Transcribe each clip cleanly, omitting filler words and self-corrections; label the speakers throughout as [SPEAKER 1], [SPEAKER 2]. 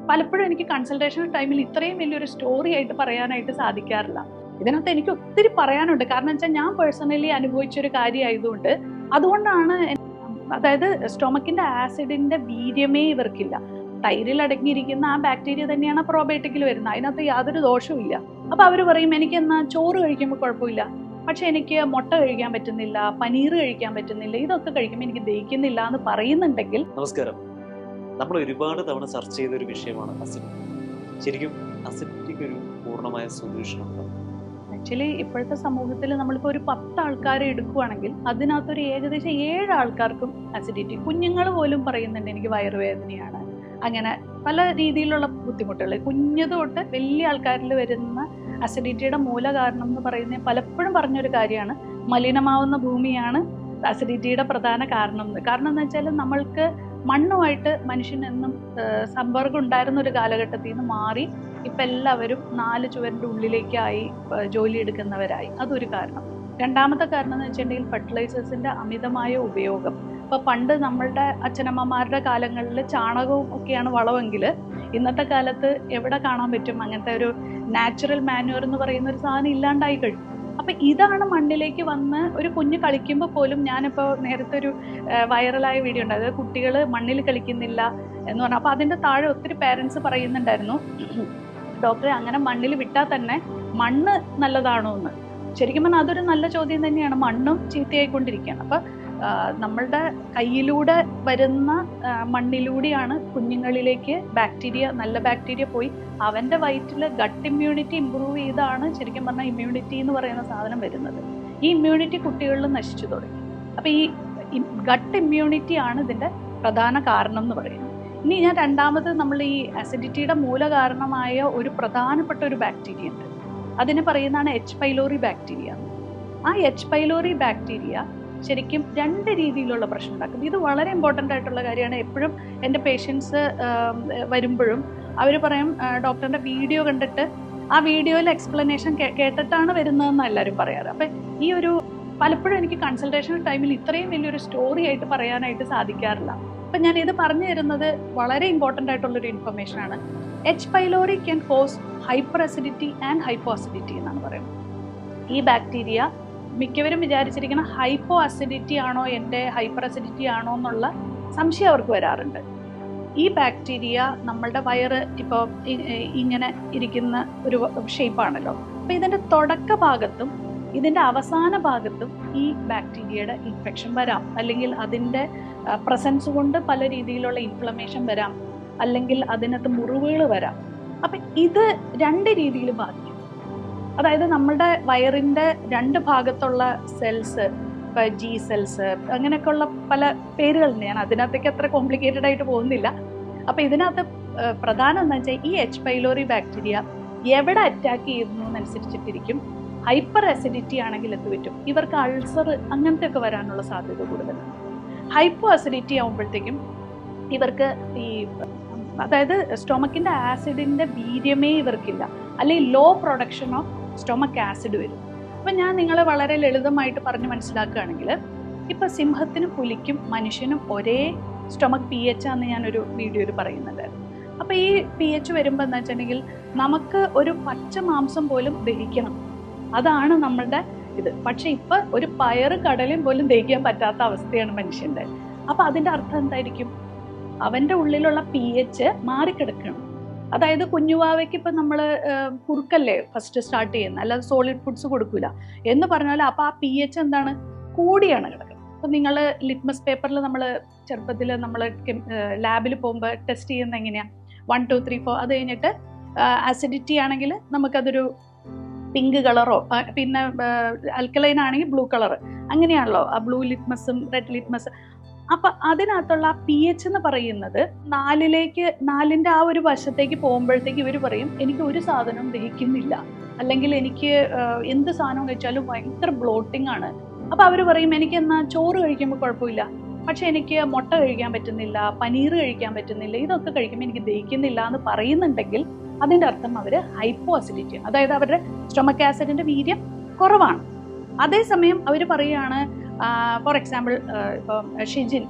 [SPEAKER 1] പലപ്പോഴും എനിക്ക് കൺസൾട്ടേഷൻ ടൈമിൽ ഇത്രയും വലിയൊരു സ്റ്റോറി ആയിട്ട് പറയാനായിട്ട് സാധിക്കാറില്ല. ഇതിനകത്ത് എനിക്ക് ഒത്തിരി പറയാനുണ്ട്. കാരണം വെച്ചാൽ ഞാൻ പേഴ്സണലി അനുഭവിച്ചൊരു കാര്യമായതുകൊണ്ട് അതുകൊണ്ടാണ്. അതായത് സ്റ്റൊമക്കിന്റെ ആസിഡിന്റെ വീര്യമേ ഇവർക്കില്ല. തൈരിൽ അടങ്ങിയിരിക്കുന്ന ആ ബാക്ടീരിയ തന്നെയാണ് പ്രോബയോട്ടിക്കിൽ വരുന്നത്. അതിനകത്ത് യാതൊരു ദോഷവും ഇല്ല. അപ്പൊ അവർ പറയും എനിക്ക് എന്നാ ചോറ് കഴിക്കുമ്പോൾ കുഴപ്പമില്ല, പക്ഷെ എനിക്ക് മുട്ട കഴിക്കാൻ പറ്റുന്നില്ല, പനീർ കഴിക്കാൻ പറ്റുന്നില്ല, ഇതൊക്കെ കഴിക്കുമ്പോൾ എനിക്ക് ദഹിക്കുന്നില്ല എന്ന് പറയുന്നുണ്ടെങ്കിൽ.
[SPEAKER 2] നമസ്കാരം. നമ്മൾ ഒരുപാട് തവണ ചർച്ച ചെയ്ത ഒരു വിഷയമാണ് അസിഡിറ്റി. ശരിക്കും അസിഡിറ്റിക്ക് ഒരു പൂർണ്ണമായ സൊല്യൂഷൻ ഉണ്ടോ?
[SPEAKER 1] ആക്ച്വലി ഇപ്പോഴത്തെ സമൂഹത്തിൽ നമ്മളിപ്പോൾ ഒരു 10 ആൾക്കാരെ എടുക്കുകയാണെങ്കിൽ അതിനകത്തൊരു ഏകദേശം 7 ആൾക്കാർക്കും അസിഡിറ്റി. കുഞ്ഞുങ്ങൾ പോലും പറയുന്നുണ്ട് എനിക്ക് വയറുവേദനയാണ്, അങ്ങനെ പല രീതിയിലുള്ള ബുദ്ധിമുട്ടുകൾ. കുഞ്ഞു തൊട്ട് വലിയ ആൾക്കാരിൽ വരുന്ന അസിഡിറ്റിയുടെ മൂല കാരണം എന്ന് പറയുന്നത് പലപ്പോഴും പറഞ്ഞൊരു കാര്യമാണ്, മലിനമാവുന്ന ഭൂമിയാണ് അസിഡിറ്റിയുടെ പ്രധാന കാരണം. കാരണം എന്ന് വെച്ചാൽ നമ്മൾക്ക് മണ്ണുമായിട്ട് മനുഷ്യനെന്നും സമ്പർക്കം ഉണ്ടായിരുന്ന ഒരു കാലഘട്ടത്തിൽ നിന്ന് മാറി ഇപ്പം എല്ലാവരും 4 ചുവരിൻ്റെ ഉള്ളിലേക്കായി ജോലി എടുക്കുന്നവരായി. അതൊരു കാരണം. രണ്ടാമത്തെ കാരണം എന്ന് വെച്ചിട്ടുണ്ടെങ്കിൽ ഫെർട്ടിലൈസേഴ്സിൻ്റെ അമിതമായ ഉപയോഗം. ഇപ്പോൾ പണ്ട് നമ്മളുടെ അച്ഛനമ്മമാരുടെ കാലങ്ങളിൽ ചാണകവും ഒക്കെയാണ് വളമെങ്കിൽ ഇന്നത്തെ കാലത്ത് എവിടെ കാണാൻ പറ്റും അങ്ങനത്തെ ഒരു നാച്ചുറൽ മാന്യൂർ എന്ന് പറയുന്ന ഒരു സാധനം ഇല്ലാണ്ടായി കഴിഞ്ഞു. അപ്പം ഇതാണ് മണ്ണിലേക്ക് വന്ന് ഒരു കുഞ്ഞ് കളിക്കുമ്പോൾ പോലും, ഞാനിപ്പോൾ നേരത്തെ ഒരു വൈറലായ വീഡിയോ ഉണ്ട്, അതായത് കുട്ടികൾ മണ്ണിൽ കളിക്കുന്നില്ല എന്ന് പറഞ്ഞു. അപ്പോൾ അതിൻ്റെ താഴെ ഒത്തിരി പേരൻസ് പറയുന്നുണ്ടായിരുന്നു, ഡോക്ടറെ അങ്ങനെ മണ്ണിൽ വിട്ടാൽ തന്നെ മണ്ണ് നല്ലതാണോ എന്ന്. ശരിക്കും പറഞ്ഞാൽ അതൊരു നല്ല ചോദ്യം തന്നെയാണ്. മണ്ണും ചീത്തയായിക്കൊണ്ടിരിക്കുകയാണ്. അപ്പം നമ്മളുടെ കയ്യിലൂടെ വരുന്ന മണ്ണിലൂടെയാണ് കുഞ്ഞുങ്ങളിലേക്ക് ബാക്ടീരിയ, നല്ല ബാക്ടീരിയ പോയി അവൻ്റെ വയറ്റിൽ ഗട്ട് ഇമ്മ്യൂണിറ്റി ഇമ്പ്രൂവ് ചെയ്താണ് ശരിക്കും പറഞ്ഞാൽ ഇമ്മ്യൂണിറ്റി എന്ന് പറയുന്ന സാധനം വരുന്നത്. ഈ ഇമ്മ്യൂണിറ്റി കുട്ടികളിൽ നശിച്ചു തുടങ്ങി. അപ്പം ഈ ഗട്ട് ഇമ്മ്യൂണിറ്റി ആണ് ഇതിൻ്റെ പ്രധാന കാരണം എന്ന് പറയുന്നത്. ഇനി ഞാൻ രണ്ടാമത്, നമ്മൾ ഈ അസിഡിറ്റിയുടെ മൂല കാരണമായ ഒരു പ്രധാനപ്പെട്ട ഒരു ബാക്ടീരിയ ഉണ്ട്. അതിന് പറയുന്നതാണ് എച്ച് പൈലോറി ബാക്ടീരിയ. ആ എച്ച് പൈലോറി ബാക്ടീരിയ ശരിക്കും 2 രീതിയിലുള്ള പ്രശ്നം ഉണ്ടാക്കും. ഇത് വളരെ ഇമ്പോർട്ടൻ്റ് ആയിട്ടുള്ള കാര്യമാണ്. എപ്പോഴും എൻ്റെ പേഷ്യൻസ് വരുമ്പോഴും അവർ പറയും, ഡോക്ടറിൻ്റെ വീഡിയോ കണ്ടിട്ട് ആ വീഡിയോയിൽ എക്സ്പ്ലനേഷൻ കേട്ടിട്ടാണ് വരുന്നതെന്ന് എല്ലാവരും പറയാറ്. അപ്പം ഈ ഒരു പലപ്പോഴും എനിക്ക് കൺസൾട്ടേഷൻ ടൈമിൽ ഇത്രയും വലിയൊരു സ്റ്റോറി ആയിട്ട് പറയാനായിട്ട് സാധിക്കാറില്ല. അപ്പം ഞാൻ ഇത് പറഞ്ഞു തരുന്നത് വളരെ ഇമ്പോർട്ടൻ്റ് ആയിട്ടുള്ളൊരു ഇൻഫർമേഷനാണ്. H pylori can cause hyperacidity and hypoacidity എന്നാണ് പറയുന്നത്. ഈ ബാക്ടീരിയ മിക്കവരും വിചാരിച്ചിരിക്കുന്ന ഹൈപ്പോ അസിഡിറ്റി ആണോ എൻ്റെ ഹൈപ്പർ അസിഡിറ്റി ആണോ എന്നുള്ള സംശയം അവർക്ക് വരാറുണ്ട്. ഈ ബാക്ടീരിയ നമ്മളുടെ വയറ് ഇപ്പോൾ ഇങ്ങനെ ഇരിക്കുന്ന ഒരു ഷേപ്പാണല്ലോ. അപ്പോൾ ഇതിൻ്റെ തുടക്ക ഭാഗത്തും ഇതിൻ്റെ അവസാന ഭാഗത്തും ഈ ബാക്ടീരിയയുടെ ഇൻഫെക്ഷൻ വരാം, അല്ലെങ്കിൽ അതിൻ്റെ പ്രസൻസ് കൊണ്ട് പല രീതിയിലുള്ള ഇൻഫ്ലമേഷൻ വരാം, അല്ലെങ്കിൽ അതിനകത്ത് മുറിവുകൾ വരാം. അപ്പം ഇത് 2 രീതിയിൽ ബാധിക്കും. അതായത് നമ്മളുടെ വയറിൻ്റെ 2 ഭാഗത്തുള്ള സെൽസ്, ഇപ്പോൾ ജി സെൽസ്, അങ്ങനെയൊക്കെയുള്ള പല പേരുകളുണ്ട്. ഞാൻ അതിനകത്തേക്ക് അത്ര കോംപ്ലിക്കേറ്റഡ് ആയിട്ട് പോകുന്നില്ല. അപ്പോൾ ഇതിനകത്ത് പ്രധാനം എന്ന് വെച്ചാൽ ഈ എച്ച് പൈലോറി ബാക്ടീരിയ എവിടെ അറ്റാക്ക് ചെയ്യുന്നു എന്നനുസരിച്ചിട്ടിരിക്കും. ഹൈപ്പർ അസിഡിറ്റി ആണെങ്കിൽ എന്ത് പറ്റും, ഇവർക്ക് അൾസർ അങ്ങനത്തെ ഒക്കെ വരാനുള്ള സാധ്യത കൂടുതലാണ്. ഹൈപ്പോ അസിഡിറ്റി ആകുമ്പോഴത്തേക്കും ഇവർക്ക് അതായത് സ്റ്റൊമക്കിൻ്റെ ആസിഡിൻ്റെ വീര്യമേ ഇവർക്കില്ല, അല്ലെങ്കിൽ low production of stomach acid വരും. അപ്പം ഞാൻ നിങ്ങളെ വളരെ ലളിതമായിട്ട് പറഞ്ഞ് മനസ്സിലാക്കുകയാണെങ്കിൽ, ഇപ്പം സിംഹത്തിനും പുലിക്കും മനുഷ്യനും ഒരേ സ്റ്റൊമക്ക് pH ആണെന്ന് ഞാനൊരു വീഡിയോയിൽ പറയുന്നുണ്ടായിരുന്നു. അപ്പോൾ ഈ pH വരുമ്പോൾ എന്താ വെച്ചിട്ടുണ്ടെങ്കിൽ നമുക്ക് ഒരു പച്ച മാംസം പോലും ദഹിക്കണം, അതാണ് നമ്മളുടെ ഇത്. പക്ഷെ ഇപ്പം ഒരു പയറ് കടലയും പോലും ദഹിക്കാൻ പറ്റാത്ത അവസ്ഥയാണ് മനുഷ്യൻ്റെ. അപ്പം അതിൻ്റെ അർത്ഥം എന്തായിരിക്കും, അവൻ്റെ ഉള്ളിലുള്ള pH മാറിക്കിടക്കണം. അതായത് കുഞ്ഞുവാവയ്ക്ക് ഇപ്പം നമ്മൾ കുറുക്കല്ലേ ഫസ്റ്റ് സ്റ്റാർട്ട് ചെയ്യുന്നത്, അല്ലാതെ സോളിഡ് ഫുഡ്സ് കൊടുക്കില്ല എന്ന് പറഞ്ഞാൽ അപ്പോൾ ആ pH എന്താണ്, കൂടിയാണ് കിടക്കുന്നത്. അപ്പം നിങ്ങൾ ലിറ്റ്മസ് പേപ്പറിൽ നമ്മൾ ചെറുപ്പത്തിൽ നമ്മൾ ലാബിൽ പോകുമ്പോൾ ടെസ്റ്റ് ചെയ്യുന്നത് എങ്ങനെയാണ്, 1 2 3 4, അത് കഴിഞ്ഞിട്ട് ആസിഡിറ്റി ആണെങ്കിൽ നമുക്കതൊരു പിങ്ക് കളറോ, പിന്നെ ആൽക്കലൈൻ ആണെങ്കിൽ ബ്ലൂ കളർ, അങ്ങനെയാണല്ലോ ആ ബ്ലൂ ലിറ്റ്മസും റെഡ് ലിറ്റ്മസ്. അപ്പം അതിനകത്തുള്ള pH എന്ന് പറയുന്നത് 4ൻ്റെ ആ ഒരു വശത്തേക്ക് പോകുമ്പോഴത്തേക്ക് ഇവർ പറയും എനിക്ക് ഒരു സാധനവും ദഹിക്കുന്നില്ല, അല്ലെങ്കിൽ എനിക്ക് എന്ത് സാധനം കഴിച്ചാലും ഭയങ്കര ബ്ലോട്ടിംഗ് ആണ്. അപ്പം അവർ പറയും എനിക്ക് എന്നാൽ ചോറ് കഴിക്കുമ്പോൾ കുഴപ്പമില്ല, പക്ഷെ എനിക്ക് മുട്ട കഴിക്കാൻ പറ്റുന്നില്ല, പനീർ കഴിക്കാൻ പറ്റുന്നില്ല, ഇതൊക്കെ കഴിക്കുമ്പോൾ എനിക്ക് ദഹിക്കുന്നില്ല എന്ന് പറയുന്നുണ്ടെങ്കിൽ അതിൻ്റെ അർത്ഥം അവർ ഹൈപ്പോ അസിഡിറ്റി, അതായത് അവരുടെ സ്റ്റൊമക്ക് ആസിഡിൻ്റെ വീര്യം കുറവാണ്. അതേസമയം അവർ പറയുകയാണ്, ഫോർ എക്സാമ്പിൾ ഇപ്പം ഷിജിൻ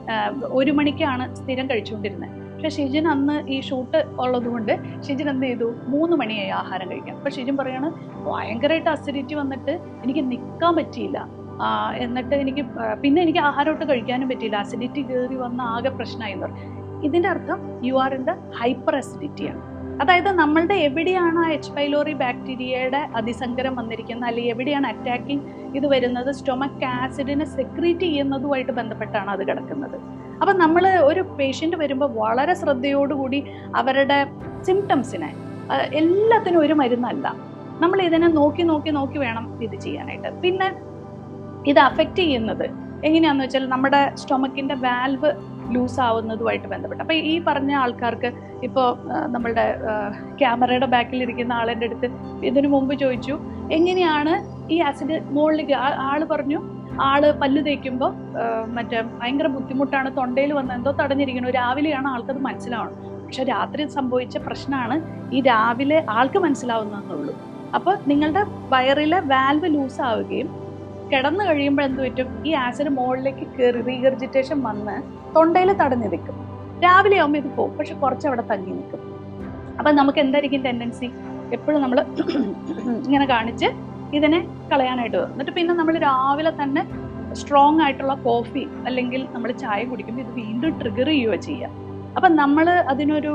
[SPEAKER 1] 1 മണിക്കാണ് സ്ഥിരം കഴിച്ചുകൊണ്ടിരുന്നത്, പക്ഷെ ഷിജിൻ അന്ന് ഈ ഷൂട്ട് ഉള്ളതുകൊണ്ട് ഷിജിൻ എന്ത് ചെയ്തു 3 മണിയായി ആഹാരം കഴിക്കാൻ. അപ്പോൾ ഷിജിൻ പറയാണ് ഭയങ്കരമായിട്ട് അസിഡിറ്റി വന്നിട്ട് എനിക്ക് നിൽക്കാൻ പറ്റിയില്ല, എന്നിട്ട് എനിക്ക് പിന്നെ എനിക്ക് ആഹാരമൊട്ട് കഴിക്കാനും പറ്റിയില്ല, അസിഡിറ്റി കയറി വന്ന ആകെ പ്രശ്നമായി എന്ന് പറയും. ഇതിൻ്റെ അർത്ഥം യു ആർ ഇൻ ദ ഹൈപ്പർ അസിഡിറ്റിയാണ്. അതായത് നമ്മളുടെ എവിടെയാണ് ആ എച്ച് പൈലോറി ബാക്ടീരിയയുടെ അതിസങ്കരം വന്നിരിക്കുന്നത്, അല്ലെങ്കിൽ എവിടെയാണ് അറ്റാക്കിങ് ഇത് വരുന്നത്, സ്റ്റൊമക് ആസിഡിനെ സെക്രീറ്റ് ചെയ്യുന്നതുമായിട്ട് ബന്ധപ്പെട്ടാണ് അത് കിടക്കുന്നത്. അപ്പം നമ്മൾ ഒരു പേഷ്യൻ്റ് വരുമ്പോൾ വളരെ ശ്രദ്ധയോടുകൂടി അവരുടെ സിംറ്റംസിനെ, എല്ലാത്തിനും ഒരു മരുന്നല്ല, നമ്മൾ ഇതിനെ നോക്കി നോക്കി നോക്കി വേണം ഇത് ചെയ്യാനായിട്ട്. പിന്നെ ഇത് അഫക്റ്റ് ചെയ്യുന്നത് എങ്ങനെയാണെന്ന് വെച്ചാൽ നമ്മുടെ സ്റ്റൊമക്കിൻ്റെ വാൽവ് ലൂസ് ആവുന്നതുമായിട്ട് ബന്ധപ്പെട്ട്. അപ്പോൾ ഈ പറഞ്ഞ ആൾക്കാർക്ക് ഇപ്പോൾ നമ്മളുടെ ക്യാമറയുടെ ബാക്കിലിരിക്കുന്ന ആളിൻ്റെ അടുത്ത് ഇതിനു മുമ്പ് ചോദിച്ചു എങ്ങനെയാണ് ഈ ആസിഡ് മുകളിലേക്ക്, ആൾ പറഞ്ഞു ആള് പല്ല് തേക്കുമ്പോൾ മറ്റേ ഭയങ്കര ബുദ്ധിമുട്ടാണ്, തൊണ്ടയിൽ വന്ന് എന്തോ തടഞ്ഞിരിക്കണം, രാവിലെയാണ് ആൾക്കത് മനസ്സിലാവണം. പക്ഷെ രാത്രി സംഭവിച്ച പ്രശ്നമാണ് ഈ രാവിലെ ആൾക്ക് മനസ്സിലാവുന്നതെന്നുള്ളൂ. അപ്പോൾ നിങ്ങളുടെ വയറിലെ വാൽവ് ലൂസ് ആവുകയും കിടന്നു കഴിയുമ്പോൾ എന്ത് പറ്റും, ഈ ആസിഡ് മുകളിലേക്ക് കയറി റീഗർജിറ്റേഷൻ വന്ന് തൊണ്ടയിൽ തടഞ്ഞു നിൽക്കും. രാവിലെ ആകുമ്പോൾ ഇത് പോകും, പക്ഷെ കുറച്ച് അവിടെ തങ്ങി നിൽക്കും. അപ്പം നമുക്ക് എന്തായിരിക്കും ടെൻഡൻസി, എപ്പോഴും നമ്മൾ ഇങ്ങനെ കാണിച്ച് ഇതിനെ കളയാനായിട്ട് വരും. എന്നിട്ട് പിന്നെ നമ്മൾ രാവിലെ തന്നെ സ്ട്രോങ് ആയിട്ടുള്ള കോഫി അല്ലെങ്കിൽ നമ്മൾ ചായ കുടിക്കുമ്പോൾ ഇത് വീണ്ടും ട്രിഗർ ചെയ്യുകയോ ചെയ്യുക. അപ്പം നമ്മൾ അതിനൊരു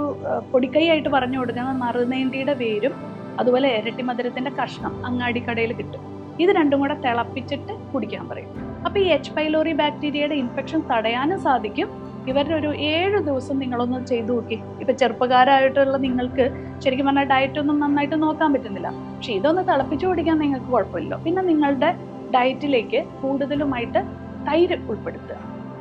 [SPEAKER 1] പൊടിക്കൈയായിട്ട് പറഞ്ഞു കൊടുക്കുന്ന നറുനേന്തിയുടെ വേരും അതുപോലെ ഇരട്ടി മധുരത്തിൻ്റെ കഷ്ണം അങ്ങാടിക്കടയിൽ കിട്ടും. ഇത് രണ്ടും കൂടെ തിളപ്പിച്ചിട്ട് കുടിക്കാൻ പറയും. അപ്പോൾ ഈ എച്ച് പൈലോറി ബാക്ടീരിയയുടെ ഇൻഫെക്ഷൻ തടയാനും സാധിക്കും. ഇവരുടെ ഒരു 7 ദിവസം നിങ്ങളൊന്ന് ചെയ്തു നോക്കി. ഇപ്പം ചെറുപ്പക്കാരായിട്ടുള്ള നിങ്ങൾക്ക് ശരിക്കും പറഞ്ഞാൽ ഡയറ്റൊന്നും നന്നായിട്ട് നോക്കാൻ പറ്റുന്നില്ല, പക്ഷെ ഇതൊന്ന് തിളപ്പിച്ചു കുടിക്കാൻ നിങ്ങൾക്ക് കുഴപ്പമില്ല. പിന്നെ നിങ്ങളുടെ ഡയറ്റിലേക്ക് കൂടുതലുമായിട്ട് തൈര് ഉൾപ്പെടുത്തുക.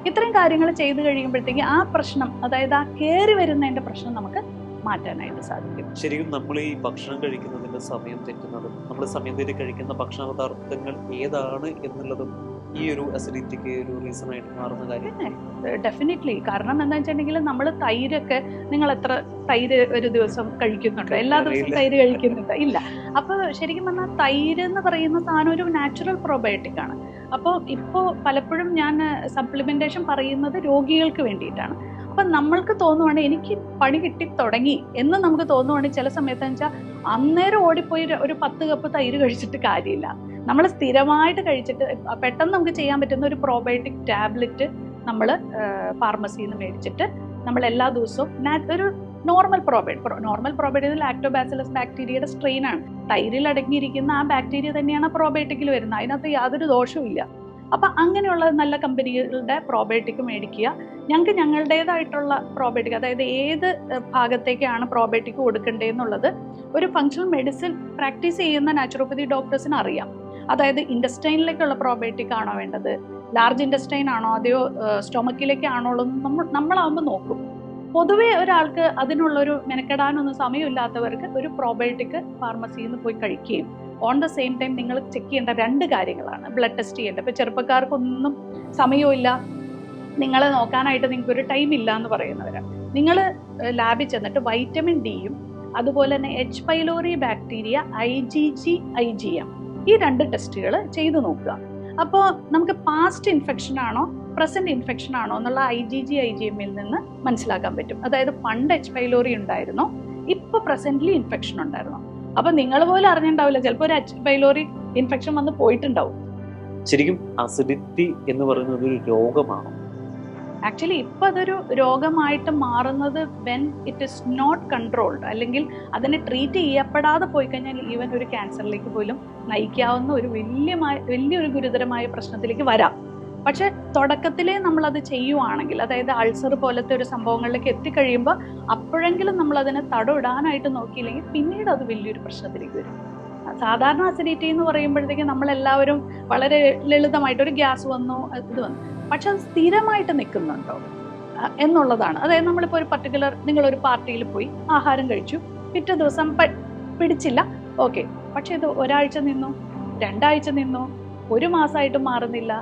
[SPEAKER 1] ഇത്രയും കാര്യങ്ങൾ ചെയ്തു കഴിയുമ്പോഴത്തേക്ക് ആ പ്രശ്നം, അതായത് ആ കയറി വരുന്നതിൻ്റെ പ്രശ്നം നമുക്ക് മാറ്റാനായിട്ട് സാധിക്കും.
[SPEAKER 2] ശരിക്കും നമ്മൾ ഈ ഭക്ഷണം കഴിക്കുന്നതിന്റെ സമയം തെറ്റുന്നതും നമ്മൾ സമയം തെറ്റി കഴിക്കുന്ന ഭക്ഷണ പദാർത്ഥങ്ങൾ ഏതാണ് എന്നുള്ളതും ഈ ഒരു അസിഡിറ്റിക്ക് ഒരു റീസൺ ആയിട്ട് മാറുന്ന കാര്യം.
[SPEAKER 1] ഡെഫിനറ്റ്ലി. കാരണം എന്താ വെച്ചിട്ടുണ്ടെങ്കിൽ നമ്മൾ തൈരൊക്കെ, നിങ്ങൾ എത്ര തൈര് ഒരു ദിവസം കഴിക്കുന്നുണ്ടോ? എല്ലാ ദിവസവും തൈര് കഴിക്കുന്നുണ്ടോ? ഇല്ല. അപ്പോൾ ശരിക്കും പറഞ്ഞാൽ തൈര് എന്ന് പറയുന്ന സാധനം ഒരു നാച്ചുറൽ പ്രോബയോട്ടിക് ആണ്. അപ്പോൾ ഇപ്പോൾ പലപ്പോഴും ഞാൻ സപ്ലിമെന്റേഷൻ പറയുന്നത് രോഗികൾക്ക് വേണ്ടിയിട്ടാണ്. അപ്പം നമ്മൾക്ക് തോന്നുവാണെങ്കിൽ എനിക്ക് പണി കിട്ടി തുടങ്ങി എന്ന് നമുക്ക് തോന്നുവാണെങ്കിൽ ചില സമയത്ത് വെച്ചാൽ അന്നേരം ഓടിപ്പോയി ഒരു 10 കപ്പ് തൈര് കഴിച്ചിട്ട് കാര്യമില്ല. നമ്മൾ സ്ഥിരമായിട്ട് കഴിച്ചിട്ട് പെട്ടെന്ന് നമുക്ക് ചെയ്യാൻ പറ്റുന്ന ഒരു പ്രോബയോട്ടിക് ടാബ്ലറ്റ് നമ്മൾ ഫാർമസിയിൽ നിന്ന് മേടിച്ചിട്ട് നമ്മൾ എല്ലാ ദിവസവും ഒരു നോർമൽ പ്രോബയോട്ടിക് ലാക്ടോബാസിലസ് ബാക്ടീരിയയുടെ സ്ട്രെയിൻ ആണ്. തൈരിൽ അടങ്ങിയിരിക്കുന്ന ആ ബാക്ടീരിയ തന്നെയാണ് പ്രോബയോട്ടിക്കിൽ വരുന്നത്. അതിനകത്ത് യാതൊരു ദോഷവും ഇല്ല. അപ്പം അങ്ങനെയുള്ള നല്ല കമ്പനികളുടെ പ്രോബയോട്ടിക് മേടിക്കുക. ഞങ്ങൾക്ക് ഞങ്ങളുടേതായിട്ടുള്ള പ്രോബയോട്ടിക്, അതായത് ഏത് ഭാഗത്തേക്കാണ് പ്രോബയോട്ടിക് കൊടുക്കേണ്ടതെന്നുള്ളത് ഒരു ഫങ്ഷണൽ മെഡിസിൻ പ്രാക്ടീസ് ചെയ്യുന്ന നാച്ചുറോപ്പതി ഡോക്ടേഴ്സിന് അറിയാം. അതായത് ഇൻഡസ്റ്റൈനിലേക്കുള്ള പ്രോബയോട്ടിക് ആണോ വേണ്ടത്, ലാർജ് ഇൻഡസ്റ്റൈൻ ആണോ, അതെയോ സ്റ്റൊമക്കിലേക്കാണോ ഉള്ളതെന്ന് നമ്മളാവുമ്പോൾ നോക്കും. പൊതുവേ ഒരാൾക്ക് അതിനുള്ളൊരു മെനക്കെടാനൊന്നും സമയമില്ലാത്തവർക്ക് ഒരു പ്രോബയോട്ടിക് ഫാർമസിയിൽ നിന്ന് പോയി കഴിക്കുകയും ഓൺ ദ സെയിം ടൈം നിങ്ങൾ ചെക്ക് ചെയ്യേണ്ട 2 കാര്യങ്ങളാണ് ബ്ലഡ് ടെസ്റ്റ് ചെയ്യേണ്ടത്. ഇപ്പോൾ ചെറുപ്പക്കാർക്കൊന്നും സമയമില്ല, നിങ്ങളെ നോക്കാനായിട്ട് നിങ്ങൾക്കൊരു ടൈം ഇല്ല എന്ന് പറയുന്നവരാണ്. നിങ്ങൾ ലാബിൽ ചെന്നിട്ട് വൈറ്റമിൻ ഡിയും അതുപോലെ തന്നെ H pylori bacteria IgG IgM ഈ 2 ടെസ്റ്റുകൾ ചെയ്തു നോക്കുക. അപ്പോൾ നമുക്ക് പാസ്റ്റ് ഇൻഫെക്ഷൻ ആണോ പ്രസന്റ് ഇൻഫെക്ഷൻ ആണോ എന്നുള്ള IgG IgMൽ നിന്ന് മനസ്സിലാക്കാൻ പറ്റും. അതായത് പണ്ട് എച്ച് പൈലോറി ഉണ്ടായിരുന്നോ, ഇപ്പോൾ പ്രസന്റ്ലി ഇൻഫെക്ഷൻ ഉണ്ടായിരുന്നോ. അപ്പൊ നിങ്ങൾ പോലും അറിഞ്ഞിട്ടുണ്ടാവില്ല, ചിലപ്പോൾ ഒരു എച്ച് പൈലോറി ഇൻഫെക്ഷൻ വന്ന് പോയിട്ടുണ്ടാവും.
[SPEAKER 2] ശരിക്കും അസിഡിറ്റി എന്ന് പറയുന്നത് ഒരു രോഗമാണോ?
[SPEAKER 1] ആക്ച്വലി ഇപ്പം അതൊരു രോഗമായിട്ട് മാറുന്നത് when it is not controlled, അല്ലെങ്കിൽ അതിനെ ട്രീറ്റ് ചെയ്യപ്പെടാതെ പോയി കഴിഞ്ഞാൽ ഈവൻ ഒരു ക്യാൻസറിലേക്ക് പോലും നയിക്കാവുന്ന ഒരു വലിയൊരു ഗുരുതരമായ പ്രശ്നത്തിലേക്ക് വരാം. പക്ഷെ തുടക്കത്തിലേ നമ്മളത് ചെയ്യുവാണെങ്കിൽ, അതായത് അൾസർ പോലത്തെ ഒരു സംഭവങ്ങളിലേക്ക് എത്തിക്കഴിയുമ്പോൾ അപ്പോഴെങ്കിലും നമ്മളതിനെ തടവിടാനായിട്ട് നോക്കിയില്ലെങ്കിൽ പിന്നീട് അത് വലിയൊരു പ്രശ്നത്തിലേക്ക് വരും. സാധാരണ അസിഡിറ്റി എന്ന് പറയുമ്പോഴത്തേക്കും നമ്മളെല്ലാവരും വളരെ ലളിതമായിട്ട് ഒരു ഗ്യാസ് വന്നു ഇത് വന്നു, പക്ഷെ അത് സ്ഥിരമായിട്ട് നിൽക്കുന്നുണ്ടോ എന്നുള്ളതാണ്. അതായത് നമ്മളിപ്പോൾ ഒരു പർട്ടിക്കുലർ, നിങ്ങളൊരു പാർട്ടിയിൽ പോയി ആഹാരം കഴിച്ചു, പിറ്റേ ദിവസം പിടിച്ചില്ല, ഓക്കെ, പക്ഷെ ഇത് ഒരാഴ്ച നിന്നു, 2 ആഴ്ച നിന്നു, 1 മാസമായിട്ട് മാറുന്നില്ല,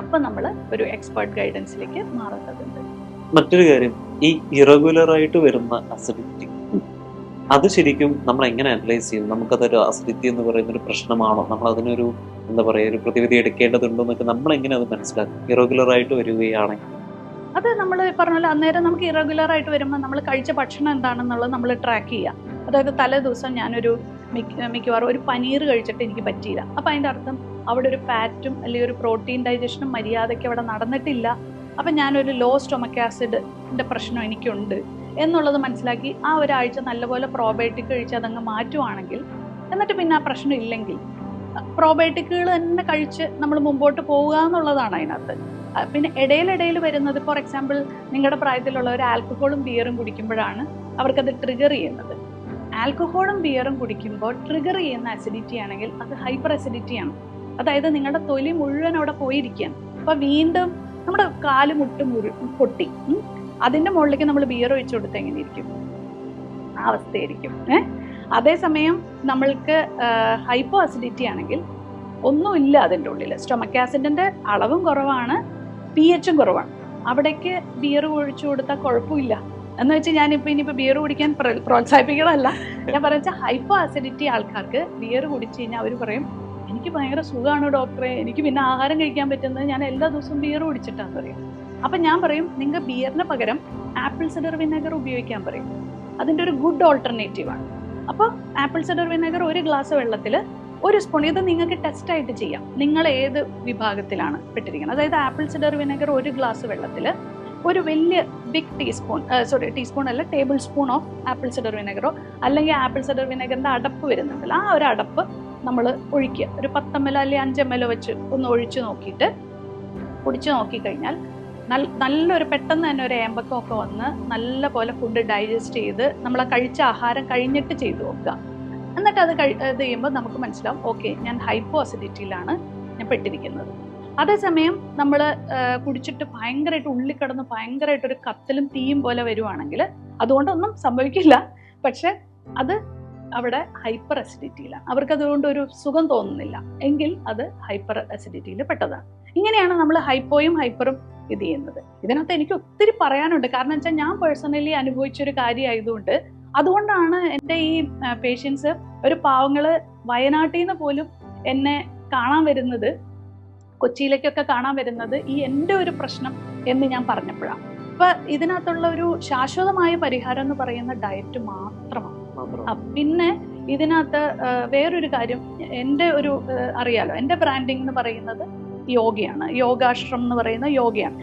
[SPEAKER 1] അപ്പം നമ്മൾ ഒരു എക്സ്പേർട്ട് ഗൈഡൻസിലേക്ക് മാറേണ്ടതുണ്ട്.
[SPEAKER 2] മറ്റൊരു കാര്യം, ഈ ഇറഗുലർ ആയിട്ട് വരുന്ന അസിഡിറ്റി, അത് ശരിക്കും നമ്മൾ എങ്ങനെ അനലൈസ് ചെയ്യും? നമുക്കതൊരു അസിഡിറ്റി എന്ന് പറയുന്ന ഒരു പ്രശ്നമാണോ, നമ്മൾ അതിനൊരു എന്താ പറയുക ഒരു പ്രതിവിധി എടുക്കേണ്ടതുണ്ടോ എന്നൊക്കെ നമ്മൾ എങ്ങനെ അത് മനസ്സിലാക്കും ഇറഗുലർ ആയിട്ട് വരികയാണെങ്കിൽ?
[SPEAKER 1] അത് നമ്മൾ പറഞ്ഞ പോലെ അന്നേരം നമുക്ക് ഇറഗുലർ ആയിട്ട് വരുമ്പോൾ നമ്മൾ കഴിച്ച ഭക്ഷണം എന്താണെന്നുള്ളത് നമ്മൾ ട്രാക്ക് ചെയ്യുക. അതായത് തലേ ദിവസം ഞാനൊരു മിക്കവാറും ഒരു പനീർ കഴിച്ചിട്ട് എനിക്ക് പറ്റിയില്ല. അപ്പം അതിൻ്റെ അർത്ഥം അവിടെ ഒരു ഫാറ്റും അല്ലെങ്കിൽ ഒരു പ്രോട്ടീൻ ഡൈജഷനും മര്യാദയ്ക്ക് അവിടെ നടന്നിട്ടില്ല. അപ്പം ഞാനൊരു ലോ സ്റ്റൊമക് ആസിഡിൻ്റെ പ്രശ്നം എനിക്കുണ്ട് എന്നുള്ളത് മനസ്സിലാക്കി ആ ഒരാഴ്ച നല്ലപോലെ പ്രോബയോട്ടിക് കഴിച്ച് അതങ്ങ് മാറ്റുവാണെങ്കിൽ, എന്നിട്ട് പിന്നെ ആ പ്രശ്നം ഇല്ലെങ്കിൽ പ്രോബയോട്ടിക്കുകൾ തന്നെ കഴിച്ച് നമ്മൾ മുമ്പോട്ട് പോവുക എന്നുള്ളതാണ് അതിനകത്ത്. പിന്നെ ഇടയിലിടയിൽ വരുന്നത്, ഫോർ എക്സാമ്പിൾ നിങ്ങളുടെ പ്രായത്തിലുള്ളവർ ആൽക്കഹോളും ബിയറും കുടിക്കുമ്പോഴാണ് അവർക്കത് ട്രിഗർ ചെയ്യുന്നത്. ആൽക്കഹോളും ബിയറും കുടിക്കുമ്പോൾ ട്രിഗർ ചെയ്യുന്ന അസിഡിറ്റി ആണെങ്കിൽ അത് ഹൈപ്പർ അസിഡിറ്റിയാണ്. അതായത് നിങ്ങളുടെ തൊലി മുഴുവൻ അവിടെ പോയിരിക്കുകയാണ്. അപ്പോൾ വീണ്ടും നമ്മുടെ കാല് പൊട്ടി അതിൻ്റെ മുകളിലേക്ക് നമ്മൾ ബിയർ ഒഴിച്ചു കൊടുത്താൽ എങ്ങനെ ഇരിക്കും? ആ അവസ്ഥയായിരിക്കും. അതേസമയം നമ്മൾക്ക് ഹൈപ്പോ അസിഡിറ്റി ആണെങ്കിൽ ഒന്നുമില്ല അതിൻ്റെ ഉള്ളിൽ. സ്റ്റൊമക് ആസിഡിൻ്റെ അളവും കുറവാണ്, pH കുറവാണ്. അവിടേക്ക് ബിയർ ഒഴിച്ചു കൊടുത്താൽ കുഴപ്പമില്ല. എന്ന് വെച്ചാൽ ഇനിയിപ്പോൾ ബിയർ കുടിക്കാൻ പ്രോത്സാഹിപ്പിക്കണമല്ല, ഞാൻ പറയുക ഹൈപ്പോ അസിഡിറ്റി ആൾക്കാർക്ക് ബിയർ കുടിച്ചു കഴിഞ്ഞാൽ അവർ പറയും എനിക്ക് ഭയങ്കര സുഖമാണ് ഡോക്ടറെ, എനിക്ക് പിന്നെ ആഹാരം കഴിക്കാൻ പറ്റുന്നത് ഞാൻ എല്ലാ ദിവസവും ബിയർ കുടിച്ചിട്ടാന്ന് പറയും. അപ്പം ഞാൻ പറയും നിങ്ങൾ ബിയറിന് പകരം ആപ്പിൾ സിഡർ വിനെഗർ ഉപയോഗിക്കാൻ പറയും. അതിൻ്റെ ഒരു ഗുഡ് ഓൾട്ടർനേറ്റീവാണ്. അപ്പോൾ ആപ്പിൾ സിഡർ വിനെഗർ 1 ഗ്ലാസ് വെള്ളത്തിൽ 1 സ്പൂൺ, ഇത് നിങ്ങൾക്ക് ടെസ്റ്റായിട്ട് ചെയ്യാം നിങ്ങൾ ഏത് വിഭാഗത്തിലാണ് പെട്ടിരിക്കുന്നത്. അതായത് ആപ്പിൾ സിഡർ വിനെഗർ 1 ഗ്ലാസ് വെള്ളത്തിൽ ഒരു വലിയ ബിഗ് ടീസ്പൂൺ അല്ല, tablespoon of apple cider വിനെഗറോ അല്ലെങ്കിൽ ആപ്പിൾ സിഡർ വിനെഗറിൻ്റെ അടപ്പ് വരുന്നുണ്ടല്ലോ, ആ ഒരു അടപ്പ് നമ്മൾ ഒഴിക്കുക. ഒരു 10 ml അല്ലെങ്കിൽ 5 ml വെച്ച് ഒന്ന് ഒഴിച്ച് നോക്കിയിട്ട് കുടിച്ച് നോക്കിക്കഴിഞ്ഞാൽ നല്ലൊരു പെട്ടെന്ന് തന്നെ ഒരു ഏമ്പക്കമൊക്കെ വന്ന് നല്ല പോലെ ഫുഡ് ഡൈജസ്റ്റ് ചെയ്ത് നമ്മൾ കഴിച്ച ആഹാരം കഴിഞ്ഞിട്ട് ചെയ്തു നോക്കുക. എന്നിട്ട് അത് ചെയ്യുമ്പോൾ നമുക്ക് മനസ്സിലാവും ഓക്കെ ഞാൻ ഹൈപ്പോ അസിഡിറ്റിയിലാണ് ഞാൻ പെട്ടിരിക്കുന്നത്. അതേസമയം നമ്മൾ കുടിച്ചിട്ട് ഭയങ്കരമായിട്ട് ഉള്ളിക്കിടന്ന് ഭയങ്കരമായിട്ടൊരു കത്തലും തീയും പോലെ വരുവാണെങ്കിൽ അതുകൊണ്ടൊന്നും സംഭവിക്കില്ല, പക്ഷെ അത് അവിടെ ഹൈപ്പർ അസിഡിറ്റിയിലാണ്, അവർക്ക് അതുകൊണ്ട് ഒരു സുഖം തോന്നുന്നില്ല എങ്കിൽ അത് ഹൈപ്പർ അസിഡിറ്റിയിൽ പെട്ടതാണ്. ഇങ്ങനെയാണ് നമ്മൾ ഹൈപ്പോയും ഹൈപ്പറും ഇത് ചെയ്യുന്നത്. ഇതിനകത്ത് എനിക്ക് ഒത്തിരി പറയാനുണ്ട്, കാരണം വെച്ചാൽ ഞാൻ പേഴ്സണലി അനുഭവിച്ചൊരു കാര്യമായതുകൊണ്ട്. അതുകൊണ്ടാണ് എൻ്റെ ഈ പേഷ്യൻസ് ഒരു പാവങ്ങള് വയനാട്ടിൽ നിന്ന് പോലും എന്നെ കാണാൻ വരുന്നത്, കൊച്ചിയിലേക്കൊക്കെ കാണാൻ വരുന്നത് ഈ എൻ്റെ ഒരു പ്രശ്നം എന്ന് ഞാൻ പറഞ്ഞപ്പോഴാണ്. അപ്പൊ ഇതിനകത്തുള്ള ഒരു ശാശ്വതമായ പരിഹാരം എന്ന് പറയുന്ന ഡയറ്റ് മാത്രമാണ്. പിന്നെ ഇതിനകത്ത് വേറൊരു കാര്യം, എൻ്റെ ഒരു അറിയാലോ, എൻ്റെ ബ്രാൻഡിങ് എന്ന് പറയുന്നത് യോഗയാണ്, യോഗാശ്രം എന്ന് പറയുന്ന യോഗയാണ്.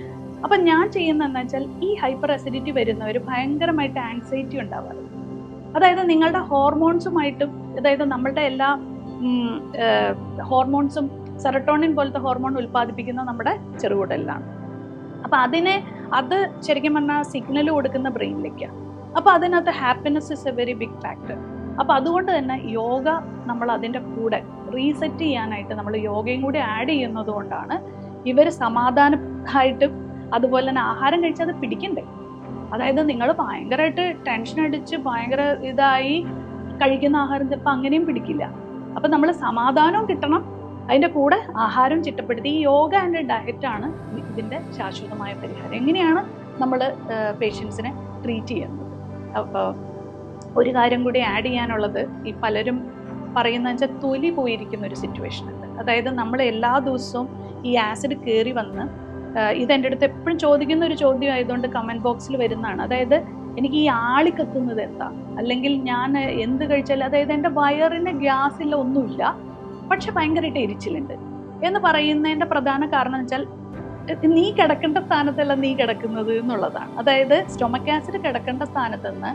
[SPEAKER 1] അപ്പം ഞാൻ ചെയ്യുന്നതെന്ന് വെച്ചാൽ ഈ ഹൈപ്പർ അസിഡിറ്റി വരുന്നവർ ഭയങ്കരമായിട്ട് ആൻസൈറ്റി ഉണ്ടാവാറുണ്ട്. അതായത് നിങ്ങളുടെ ഹോർമോൺസുമായിട്ടും, അതായത് നമ്മളുടെ എല്ലാ ഹോർമോൺസും സെറട്ടോണിൻ പോലത്തെ ഹോർമോൺ ഉൽപ്പാദിപ്പിക്കുന്ന നമ്മുടെ ചെറുകുടലിലാണ്. അപ്പം അത് ശരിക്കും പറഞ്ഞാൽ സിഗ്നൽ കൊടുക്കുന്ന ബ്രെയിനിലേക്കാണ്. അപ്പോൾ അതിനകത്ത് happiness is a very big factor. അപ്പോൾ അതുകൊണ്ട് തന്നെ യോഗ നമ്മൾ അതിൻ്റെ കൂടെ റീസെറ്റ് ചെയ്യാനായിട്ട് നമ്മൾ യോഗയും കൂടി ആഡ് ചെയ്യുന്നത് കൊണ്ടാണ് ഇവർ സമാധാനമായിട്ടും അതുപോലെ തന്നെ ആഹാരം കഴിച്ചാൽ അത് പിടിക്കണ്ടേ. അതായത് നിങ്ങൾ ഭയങ്കരമായിട്ട് ടെൻഷൻ അടിച്ച് ഭയങ്കര ഇതായി കഴിക്കുന്ന ആഹാരം ചിലപ്പോൾ അങ്ങനെയും പിടിക്കില്ല. അപ്പം നമ്മൾ സമാധാനവും കിട്ടണം, അതിൻ്റെ കൂടെ ആഹാരം ചിട്ടപ്പെടുത്തി. ഈ യോഗ ആൻഡ് ഡയറ്റാണ് ഇതിൻ്റെ ശാശ്വതമായ പരിഹാരം. എങ്ങനെയാണ് നമ്മൾ പേഷ്യൻസിനെ ട്രീറ്റ് ചെയ്യുന്നത്. അപ്പോൾ ഒരു കാര്യം കൂടി ആഡ് ചെയ്യാനുള്ളത്, ഈ പലരും പറയുന്നത് വെച്ചാൽ തൊലി പോയിരിക്കുന്ന ഒരു സിറ്റുവേഷൻ ഉണ്ട്. അതായത് നമ്മൾ എല്ലാ ദിവസവും ഈ ആസിഡ് കയറി വന്ന്, ഇതെൻ്റെ അടുത്ത് എപ്പോഴും ചോദിക്കുന്ന ഒരു ചോദ്യം ആയതുകൊണ്ട് കമൻറ്റ് ബോക്സിൽ വരുന്നതാണ്. അതായത് എനിക്ക് ഈ ആളി കത്തുന്നത് എന്താ, അല്ലെങ്കിൽ ഞാൻ എന്ത് കഴിച്ചാലും, അതായത് എൻ്റെ വയറിന് ഗ്യാസില്ല ഒന്നുമില്ല പക്ഷെ ഭയങ്കരമായിട്ട് എരിച്ചിലുണ്ട് എന്ന് പറയുന്നതിൻ്റെ പ്രധാന കാരണം എന്ന് വെച്ചാൽ നീ കിടക്കേണ്ട സ്ഥാനത്തല്ല നീ കിടക്കുന്നത് എന്നുള്ളതാണ്. അതായത് സ്റ്റൊമക് ആസിഡ് കിടക്കേണ്ട സ്ഥാനത്ത് നിന്ന്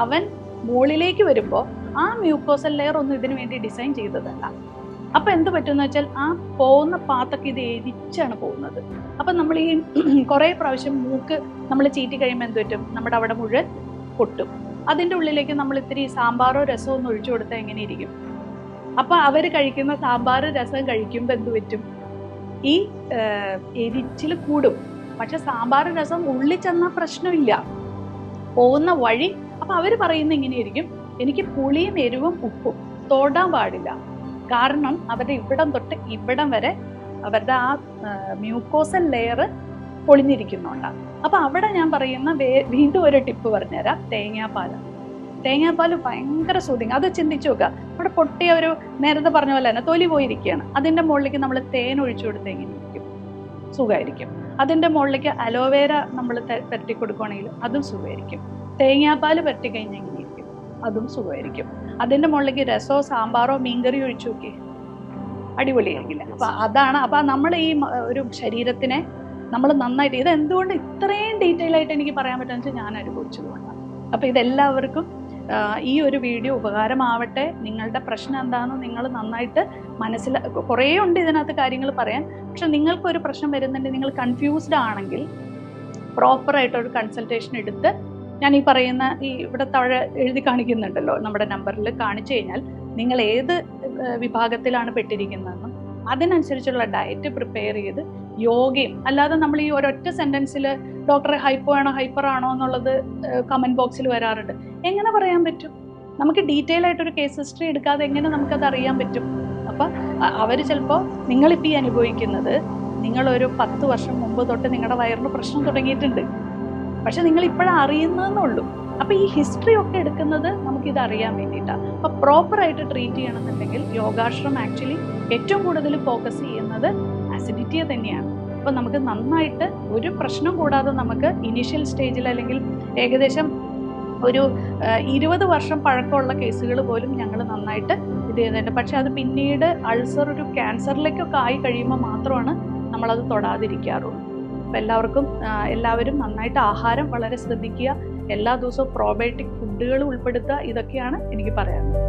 [SPEAKER 1] അവൻ മുകളിലേക്ക് വരുമ്പോൾ ആ മ്യൂക്കോസൽ ലെയർ ഒന്നും ഇതിനു വേണ്ടി ഡിസൈൻ ചെയ്തതല്ല. അപ്പം എന്ത് പറ്റുമെന്ന് വെച്ചാൽ ആ പോകുന്ന പാത്തൊക്കെ ഇത് എരിച്ചാണ് പോകുന്നത്. അപ്പം നമ്മൾ ഈ കുറേ പ്രാവശ്യം മൂക്ക് നമ്മൾ ചീറ്റി കഴിയുമ്പോൾ എന്ത് പറ്റും, നമ്മുടെ അവിടെ മുഴുവൻ പൊട്ടും. അതിൻ്റെ ഉള്ളിലേക്ക് നമ്മൾ ഇത്തിരി സാമ്പാറോ രസമോ ഒന്ന് ഒഴിച്ചു കൊടുത്താൽ എങ്ങനെ ഇരിക്കും? അപ്പം അവർ കഴിക്കുന്ന സാമ്പാർ രസം കഴിക്കുമ്പോൾ എന്ത് പറ്റും, ഈ എരിച്ചിൽ കൂടും. പക്ഷെ സാമ്പാർ രസം ഉള്ളിൽ ചെന്നാൽ പ്രശ്നമില്ല, പോകുന്ന വഴി. അപ്പം അവർ പറയുന്ന ഇങ്ങനെയായിരിക്കും, എനിക്ക് പുളിയും എരിവും ഉപ്പും തൊടാൻ പാടില്ല, കാരണം അവരുടെ ഇവിടം തൊട്ട് ഇവിടം വരെ അവരുടെ ആ മ്യൂക്കോസൽ ലെയർ പൊളിഞ്ഞിരിക്കുന്നുണ്ടാകും. അപ്പം അവിടെ ഞാൻ പറയുന്ന വീണ്ടും ഒരു ടിപ്പ് പറഞ്ഞുതരാം, തേങ്ങാപ്പാൽ ഭയങ്കര സൂതിങ്. അത് ചിന്തിച്ചു നോക്കുക, നമ്മുടെ പൊട്ടിയ ഒരു നേരത്തെ പറഞ്ഞ പോലെ തന്നെ തൊലി പോയിരിക്കുകയാണ്, അതിൻ്റെ മുകളിലേക്ക് നമ്മൾ തേൻ ഒഴിച്ചു കൊടുത്ത് എങ്ങനെ ഇരിക്കും? സുഖമായിരിക്കും. അതിൻ്റെ മുകളിലേക്ക് അലോവേര നമ്മൾ പരട്ടി കൊടുക്കുകയാണെങ്കിൽ അതും സുഖമായിരിക്കും. തേങ്ങാപ്പാൽ പരട്ടി കഴിഞ്ഞാൽ എങ്ങനെയിരിക്കും? അതും സുഖമായിരിക്കും. അതിൻ്റെ മുകളിലേക്ക് രസമോ സാമ്പാറോ മീൻകറിയോ ഒഴിച്ചു നോക്കി, അടിപൊളിയായിരിക്കില്ല. അപ്പം അതാണ്. അപ്പം നമ്മൾ ഈ ഒരു ശരീരത്തിനെ നമ്മൾ നന്നായിട്ട്, ഇത് എന്തുകൊണ്ട് ഇത്രയും ഡീറ്റെയിൽ ആയിട്ട് എനിക്ക് പറയാൻ പറ്റുമെന്ന് വെച്ചാൽ ഞാൻ അനുഭവിച്ചതുകൊണ്ടാണ്. അപ്പം ഇതെല്ലാവർക്കും ഈ ഒരു വീഡിയോ ഉപകാരമാവട്ടെ. നിങ്ങളുടെ പ്രശ്നം എന്താണെന്ന് നിങ്ങൾ നന്നായിട്ട് കുറേ ഉണ്ട് ഇതിനകത്ത് കാര്യങ്ങൾ പറയാൻ. പക്ഷെ നിങ്ങൾക്കൊരു പ്രശ്നം വരുന്നുണ്ടെങ്കിൽ, നിങ്ങൾ കൺഫ്യൂസ്ഡ് ആണെങ്കിൽ പ്രോപ്പറായിട്ടൊരു കൺസൾട്ടേഷൻ എടുത്ത്, ഞാൻ ഈ പറയുന്ന ഇവിടെ താഴെ എഴുതി കാണിക്കുന്നുണ്ടല്ലോ നമ്മുടെ നമ്പറിൽ, കാണിച്ചു കഴിഞ്ഞാൽ നിങ്ങൾ ഏത് വിഭാഗത്തിലാണ് പെട്ടിരിക്കുന്നതെന്നും അതിനനുസരിച്ചുള്ള ഡയറ്റ് പ്രിപ്പയർ ചെയ്ത് യോഗയും, അല്ലാതെ നമ്മൾ ഈ ഒരൊറ്റ സെന്റൻസിൽ ഡോക്ടറെ ഹൈപ്പോ ആണോ ഹൈപ്പർ ആണോ എന്നുള്ളത് കമന്റ് ബോക്സിൽ വരാറുണ്ട്. എങ്ങനെ പറയാൻ പറ്റും? നമുക്ക് ഡീറ്റെയിൽ ആയിട്ടൊരു കേസ് ഹിസ്റ്ററി എടുക്കാതെ എങ്ങനെ നമുക്കത് അറിയാൻ പറ്റും? അപ്പം അവർ ചിലപ്പോൾ നിങ്ങളിപ്പോൾ ഈ അനുഭവിക്കുന്നത്, നിങ്ങളൊരു 10 വർഷം മുമ്പ് തൊട്ട് നിങ്ങളുടെ വയറിന് പ്രശ്നം തുടങ്ങിയിട്ടുണ്ട്, പക്ഷെ നിങ്ങൾ ഇപ്പോഴാണ് അറിയുന്നതെന്നുള്ളൂ. അപ്പം ഈ ഹിസ്റ്ററി ഒക്കെ എടുക്കുന്നത് നമുക്കിത് അറിയാൻ വേണ്ടിയിട്ടാണ്. അപ്പം പ്രോപ്പറായിട്ട് ട്രീറ്റ് ചെയ്യണമെന്നുണ്ടെങ്കിൽ യോഗാശ്രം ആക്ച്വലി ഏറ്റവും കൂടുതൽ ഫോക്കസ് ചെയ്യുന്നത് അസിഡിറ്റിയെ തന്നെയാണ്. അപ്പം നമുക്ക് നന്നായിട്ട് ഒരു പ്രശ്നം കൂടാതെ നമുക്ക് ഇനീഷ്യൽ സ്റ്റേജിൽ, അല്ലെങ്കിൽ ഏകദേശം ഒരു 20 വർഷം പഴക്കമുള്ള കേസുകൾ പോലും ഞങ്ങൾ നന്നായിട്ട് ഇത് ചെയ്യുന്നുണ്ട്. പക്ഷെ അത് പിന്നീട് അൾസർ, ഒരു ക്യാൻസറിലേക്കൊക്കെ ആയി കഴിയുമ്പോൾ മാത്രമാണ് നമ്മളത് തൊടാതിരിക്കാറുള്ളൂ. അപ്പം എല്ലാവരും നന്നായിട്ട് ആഹാരം വളരെ ശ്രദ്ധിക്കുക, എല്ലാ ദിവസവും പ്രോബയോട്ടിക് ഫുഡുകൾ ഉൾപ്പെടുത്തുക. ഇതൊക്കെയാണ് എനിക്ക് പറയാനുള്ളത്.